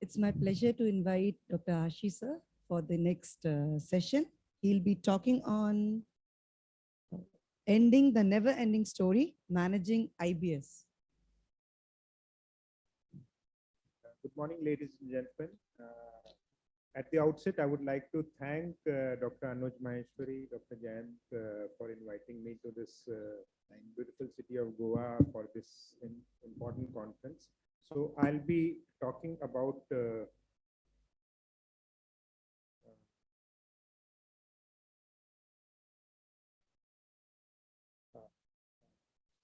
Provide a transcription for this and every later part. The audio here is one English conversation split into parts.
It's my pleasure to invite Dr. Ashish sir for the next session. He'll be talking on ending the never-ending story, managing IBS. Good morning, ladies and gentlemen. At the outset, I would like to thank Dr. Anuj Maheshwari, Dr. Jayant for inviting me to this beautiful city of Goa for this important conference. So I'll be talking about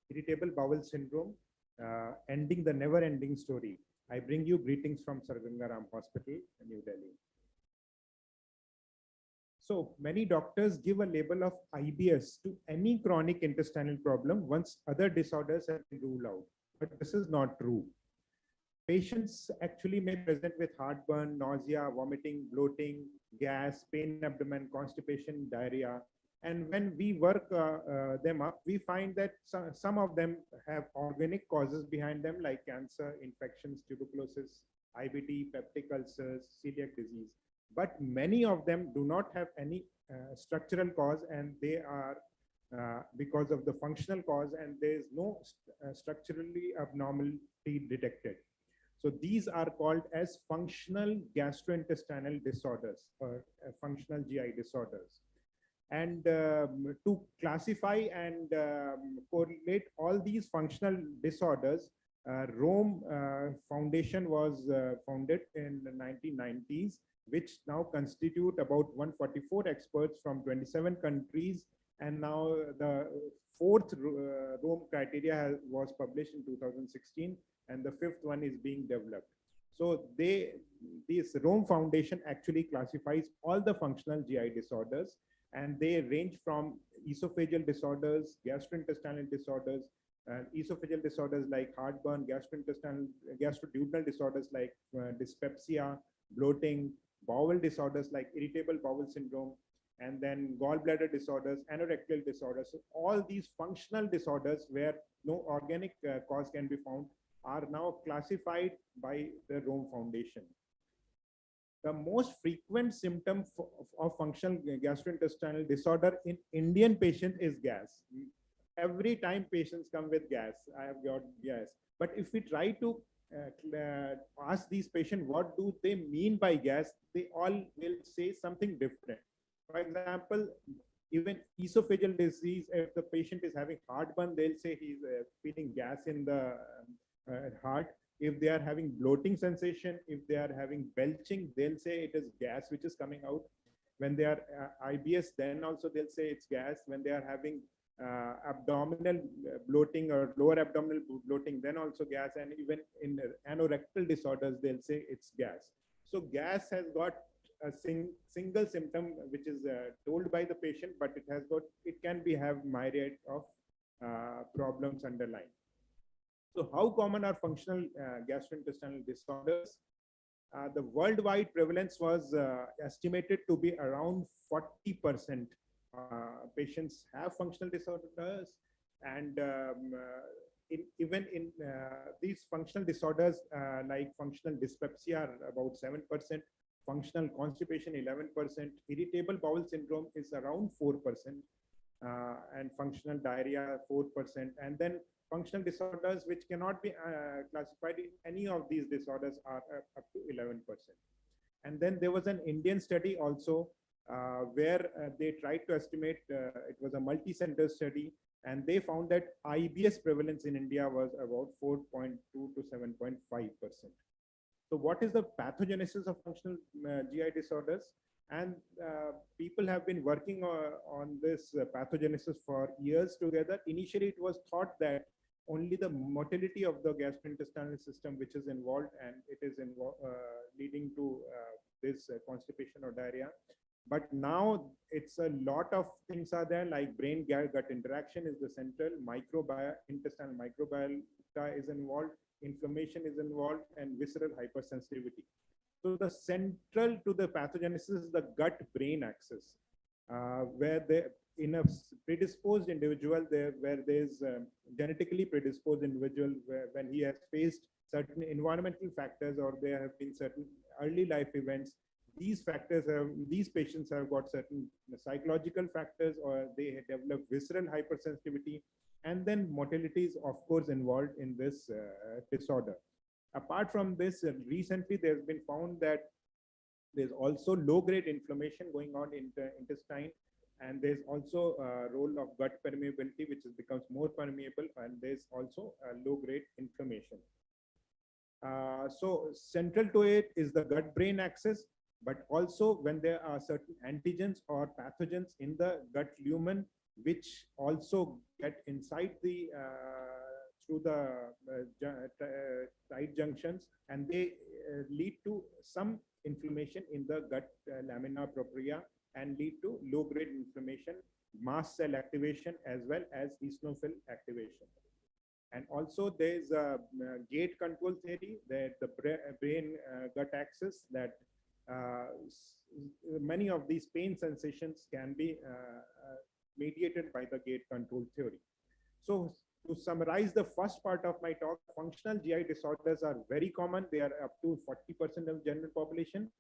Irritable Bowel Syndrome, ending the never-ending story. I bring you greetings from Sir Gangaram Hospital, New Delhi. So many doctors give a label of IBS to any chronic intestinal problem once other disorders have been ruled out. But this is not true. Patients actually may present with heartburn, nausea, vomiting, bloating, gas, pain in abdomen, constipation, diarrhea. And when we work them up, we find that some of them have organic causes behind them, like cancer, infections, tuberculosis, IBD, peptic ulcers, celiac disease. But many of them do not have any structural cause, and they are because of the functional cause, and there is no structurally abnormality detected. So these are called as functional gastrointestinal disorders or functional GI disorders. And to classify and correlate all these functional disorders, Rome Foundation was founded in the 1990s, which now constitute about 144 experts from 27 countries. And now the fourth Rome criteria was published in 2016, and the fifth one is being developed. So this Rome Foundation actually classifies all the functional GI disorders, and they range from esophageal disorders, gastrointestinal disorders, esophageal disorders like heartburn, gastroduodenal disorders like dyspepsia, bloating, bowel disorders like irritable bowel syndrome, and then gallbladder disorders, anorectal disorders. So all these functional disorders where no organic cause can be found are now classified by the Rome Foundation. The most frequent symptom of functional gastrointestinal disorder in Indian patient is gas. Every time patients come with gas, I have got gas. But if we try to ask these patients what do they mean by gas, they all will say something different. For example, even esophageal disease, if the patient is having heartburn, they'll say he's feeling gas in the heart. If they are having bloating sensation, if they are having belching, they'll say it is gas which is coming out. When they are IBS, then also they'll say it's gas. When they are having abdominal bloating or lower abdominal bloating, then also gas. And even in anorectal disorders, they'll say it's gas. So gas has got a single symptom which is told by the patient, but it can have myriad of problems underlying. So how common are functional gastrointestinal disorders? The worldwide prevalence was estimated to be around 40%. Patients have functional disorders, and even in these functional disorders like functional dyspepsia are about 7%, functional constipation 11%, irritable bowel syndrome is around 4%, and functional diarrhea 4%, and then functional disorders which cannot be classified in any of these disorders are up to 11%. And then there was an Indian study also where they tried to estimate, it was a multi-center study, and they found that IBS prevalence in India was about 4.2 to 7.5%. So what is the pathogenesis of functional GI disorders? And people have been working on this pathogenesis for years together. Initially, it was thought that only the motility of the gastrointestinal system which is involved, and it is leading to this constipation or diarrhea. But now it's a lot of things are there, like brain-gut interaction is the central, intestinal microbiota is involved, inflammation is involved, and visceral hypersensitivity. So the central to the pathogenesis is the gut-brain axis, where in a predisposed individual, where there's genetically predisposed individual, when he has faced certain environmental factors, or there have been certain early life events. These patients have got certain psychological factors, or they develop visceral hypersensitivity, and then motility is of course involved in this disorder. Apart from this, recently there's been found that there's also low-grade inflammation going on in the intestine, and there's also a role of gut permeability, which becomes more permeable, and there's also low-grade inflammation. So central to it is the gut-brain axis, but also when there are certain antigens or pathogens in the gut lumen, which also get inside the through the tight junctions, and they lead to some inflammation in the gut lamina propria and lead to low-grade inflammation, mast cell activation, as well as eosinophil activation. And also there's a gate control theory that the brain gut axis, that many of these pain sensations can be mediated by the gate control theory. So to summarize the first part of my talk, functional GI disorders are very common. They are up to 40% of general population.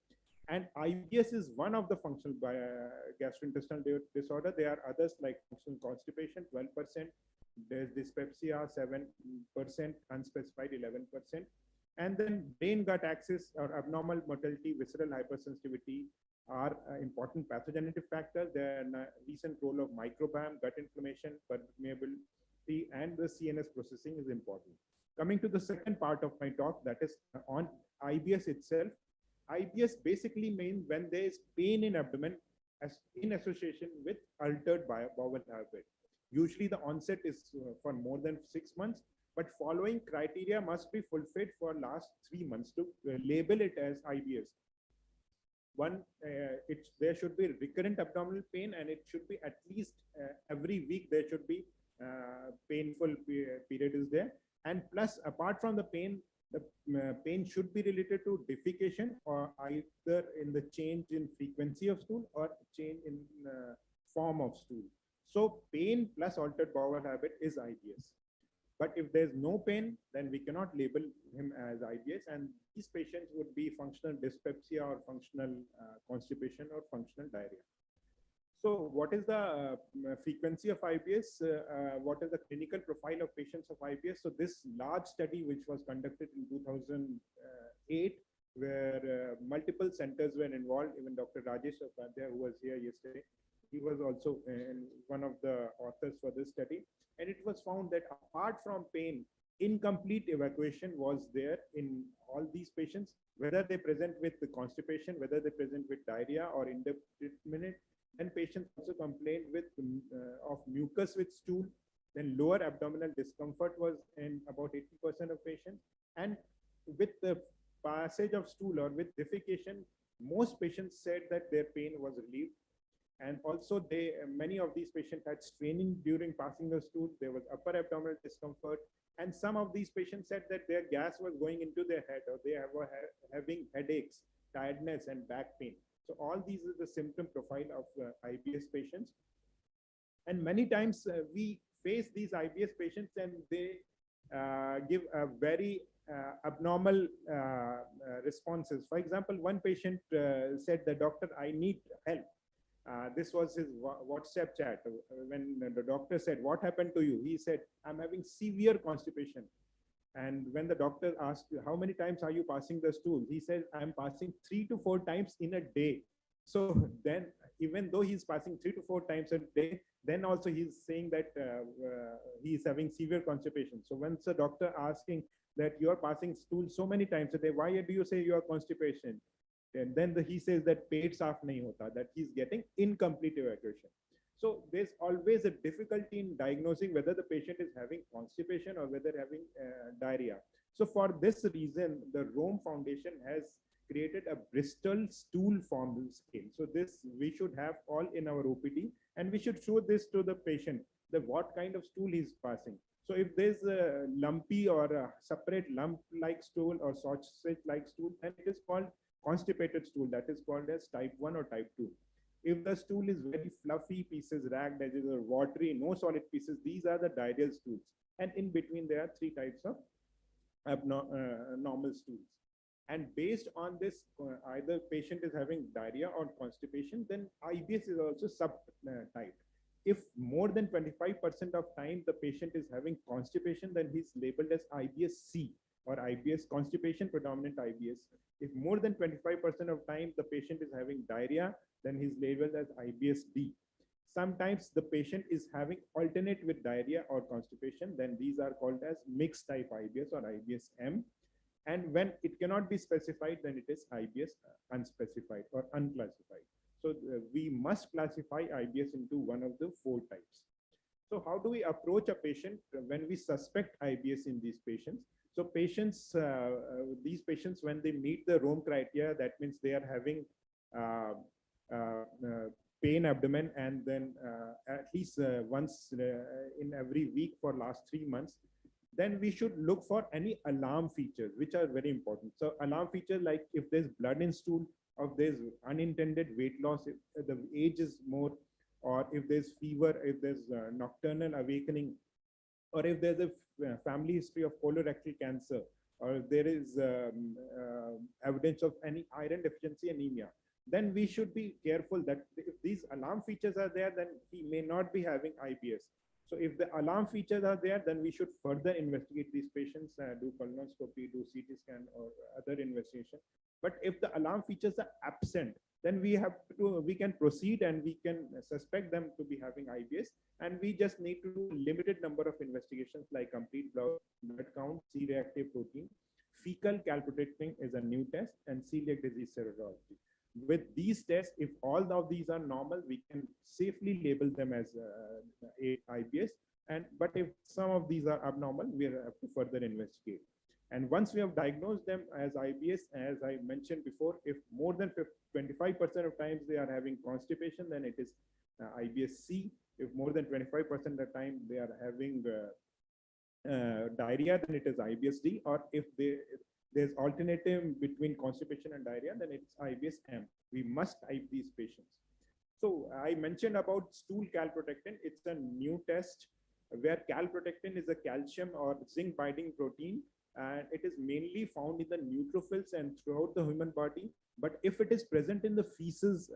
And IBS is one of the functional gastrointestinal disorder. There are others like functional constipation, 12%. There's dyspepsia, 7%, unspecified 11%. And then brain gut axis or abnormal motility, visceral hypersensitivity are important pathogenic factors. There are recent role of microbiome, gut inflammation, permeability, and the CNS processing is important. Coming to the second part of my talk, that is on IBS itself. IBS basically means when there is pain in abdomen as in association with altered bowel habit. Usually the onset is for more than 6 months, but following criteria must be fulfilled for last 3 months to label it as IBS. One, there should be recurrent abdominal pain, and it should be at least every week there should be painful period is there. And plus, apart from the pain should be related to defecation, or either in the change in frequency of stool or change in form of stool. So pain plus altered bowel habit is IBS. But if there's no pain, then we cannot label him as IBS. And these patients would be functional dyspepsia or functional constipation or functional diarrhea. So what is the frequency of IBS? What is the clinical profile of patients of IBS? So this large study, which was conducted in 2008, where multiple centers were involved, even Dr. Rajesh Upadhyay, who was here yesterday, he was also one of the authors for this study. And it was found that apart from pain, incomplete evacuation was there in all these patients, whether they present with the constipation, whether they present with diarrhea or indeterminate. And patients also complained with of mucus with stool. Then lower abdominal discomfort was in about 80% of patients. And with the passage of stool or with defecation, most patients said that their pain was relieved. And also many of these patients had straining during passing the stool. There was upper abdominal discomfort. And some of these patients said that their gas was going into their head, or they were having headaches, tiredness, and back pain. So all these are the symptom profile of IBS patients. And many times we face these IBS patients and they give a very abnormal responses. For example, one patient said, "The doctor, I need help." This was his WhatsApp chat. When the doctor said, "What happened to you?" He said, "I'm having severe constipation." And when the doctor asked, "How many times are you passing the stool?" He said, "I'm passing 3 to 4 times in a day." So then, even though he's passing 3 to 4 times a day, then also he's saying that he's having severe constipation. So once the doctor asking that you're passing stool so many times a day, why do you say you are constipation? And then he says that pet saaf nahi hota, that he's getting incomplete evacuation. So there's always a difficulty in diagnosing whether the patient is having constipation or whether having diarrhea. So for this reason, the Rome Foundation has created a Bristol stool form scale. So this we should have all in our OPD, and we should show this to the patient, that what kind of stool he's passing. So if there's a lumpy or a separate lump-like stool or sausage-like stool, then it is called constipated stool. That is called as type 1 or type 2. If the stool is very fluffy pieces, ragged edges, or watery, no solid pieces, these are the diarrheal stools. And in between, there are 3 types of normal stools. And based on this, either patient is having diarrhea or constipation, then IBS is also subtype. If more than 25% of time the patient is having constipation, then he's labeled as IBS-C or IBS constipation predominant IBS. If more than 25% of time the patient is having diarrhea, then he's labeled as IBS-D. Sometimes the patient is having alternate with diarrhea or constipation, then these are called as mixed type IBS or IBS-M. And when it cannot be specified, then it is IBS unspecified or unclassified. So we must classify IBS into one of the 4 types. So how do we approach a patient when we suspect IBS in these patients? So patients, these patients, when they meet the Rome criteria, that means they are having pain abdomen, and then at least once in every week for last 3 months, then we should look for any alarm features, which are very important. So alarm features like if there's blood in stool, or if there's unintended weight loss, if the age is more, or if there's fever, if there's nocturnal awakening, or if there's a family history of colorectal cancer, or if there is evidence of any iron deficiency anemia, then we should be careful that if these alarm features are there, then he may not be having IBS. So if the alarm features are there, then we should further investigate these patients, do colonoscopy, do CT scan or other investigation. But if the alarm features are absent, then we can proceed and we can suspect them to be having IBS. And we just need to do limited number of investigations like complete blood count, C-reactive protein, fecal calprotectin is a new test, and celiac disease serology. With these tests, if all of these are normal, we can safely label them as IBS. But if some of these are abnormal, we have to further investigate. And once we have diagnosed them as IBS, as I mentioned before, if more than 25% of times they are having constipation, then it is IBS-C. If more than 25% of the time they are having diarrhea, then it is IBS-D. Or if there's alternative between constipation and diarrhea, then it's IBS-M. We must type these patients. So I mentioned about stool calprotectin. It's a new test where calprotectin is a calcium or zinc binding protein, and it is mainly found in the neutrophils and throughout the human body. But if it is present in the feces,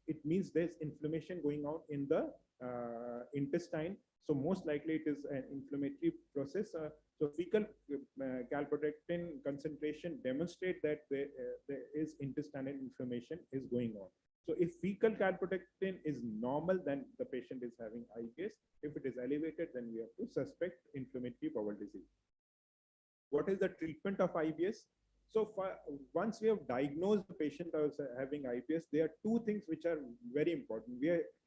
it means there's inflammation going on in the intestine. So most likely it is an inflammatory process. So fecal calprotectin concentration demonstrate that there is intestinal inflammation is going on. So if fecal calprotectin is normal, then the patient is having IBS. If it is elevated, then we have to suspect inflammatory bowel disease. What is the treatment of IBS? So once we have diagnosed the patient as having IBS, there are 2 things which are very important.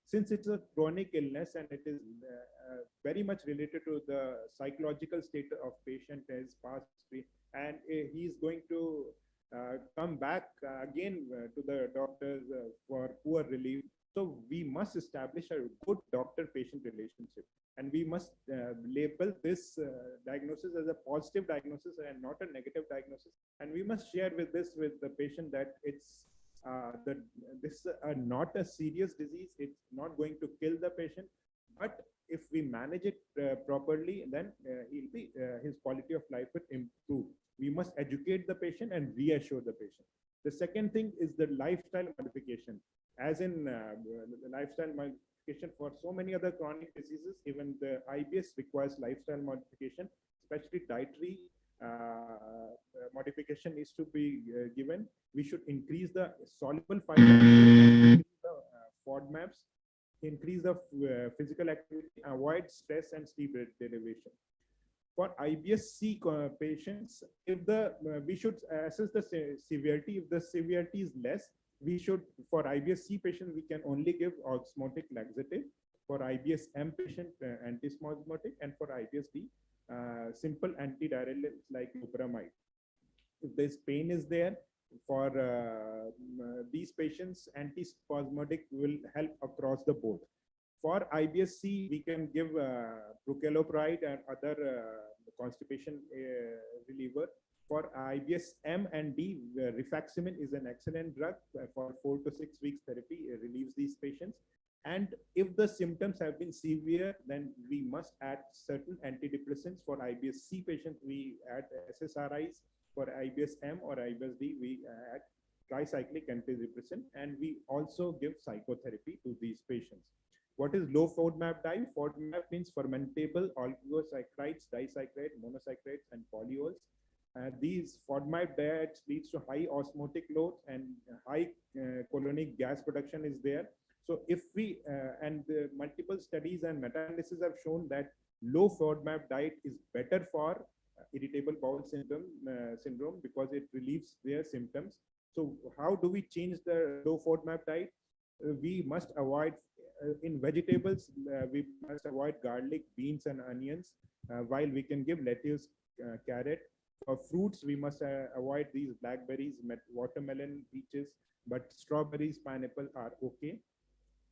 Since it's a chronic illness and it is very much related to the psychological state of patient, his past history, and he's going to come back again to the doctors for poor relief. So we must establish a good doctor-patient relationship, and we must label this diagnosis as a positive diagnosis and not a negative diagnosis. And we must share with the patient that it's this is not a serious disease. It's not going to kill the patient, but if we manage it properly, then his quality of life will improve. We must educate the patient and reassure the patient. The second thing is the lifestyle modification. As in the lifestyle modification for so many other chronic diseases, even the IBS requires lifestyle modification, especially dietary modification needs to be given. We should increase the soluble fiber, increase the FODMAPs, increase the physical activity, avoid stress and sleep derivation. For IBS-C patients, if we should assess the severity. If the severity is less, we should, for IBS-C patient, we can only give osmotic laxative. For IBS-M patient, antispasmodic, and for IBS-D, simple antidiarrheals like loperamide. If this pain is there, for these patients, antispasmodic will help across the board. For IBS-C, we can give prucalopride and other constipation reliever. For IBS-M and D, rifaximin is an excellent drug for 4 to 6 weeks therapy. It relieves these patients. And if the symptoms have been severe, then we must add certain antidepressants. For IBS-C patients, we add SSRIs. For IBS-M or IBS-D, we add tricyclic antidepressant, and we also give psychotherapy to these patients. What is low FODMAP dye? FODMAP means fermentable oligosaccharides, disaccharides, monosaccharides, and polyols. These FODMAP diets leads to high osmotic load and high colonic gas production is there. So if we, and multiple studies and meta-analysis have shown that low FODMAP diet is better for irritable bowel syndrome because it relieves their symptoms. So how do we change the low FODMAP diet? We must avoid, in vegetables, we must avoid garlic, beans, and onions, while we can give lettuce, carrot. For fruits, we must avoid these blackberries, watermelon, peaches, but strawberries, pineapple are okay.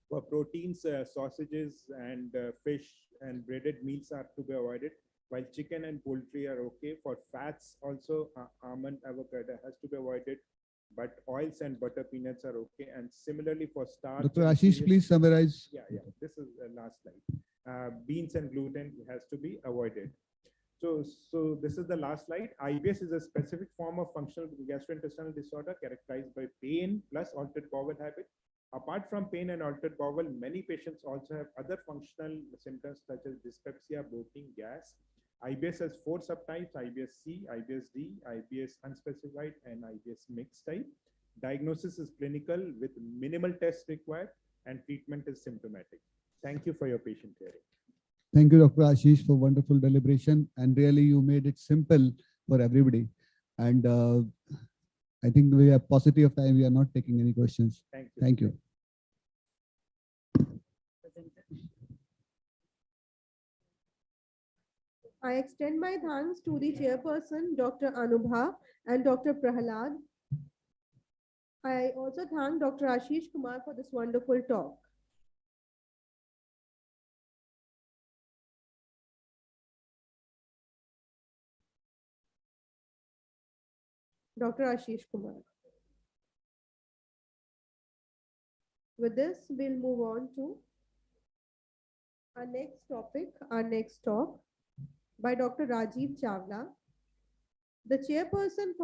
For proteins, sausages and fish and breaded meals are to be avoided, while chicken and poultry are okay. For fats, also almond, avocado has to be avoided, but oils and butter, peanuts are okay. And similarly for starch. Dr. Ashish, please summarize. Yeah. This is the last slide. Beans and gluten has to be avoided. So this is the last slide. IBS is a specific form of functional gastrointestinal disorder characterized by pain plus altered bowel habit. Apart from pain and altered bowel, many patients also have other functional symptoms such as dyspepsia, bloating, gas. IBS has 4 subtypes: IBS-C, IBS-D, IBS unspecified, and IBS mixed type. Diagnosis is clinical with minimal tests required, and treatment is symptomatic. Thank you for your patient hearing. Thank you, Dr. Ashish, for wonderful deliberation. And really, you made it simple for everybody. And I think we have paucity of time. We are not taking any questions. Thank you. Thank you. I extend my thanks to the chairperson, Dr. Anubha and Dr. Prahalad. I also thank Dr. Ashish Kumar for this wonderful talk. Dr. Ashish Kumar. With this, we'll move on to our next topic, our next talk by Dr. Rajiv Chawla, the chairperson for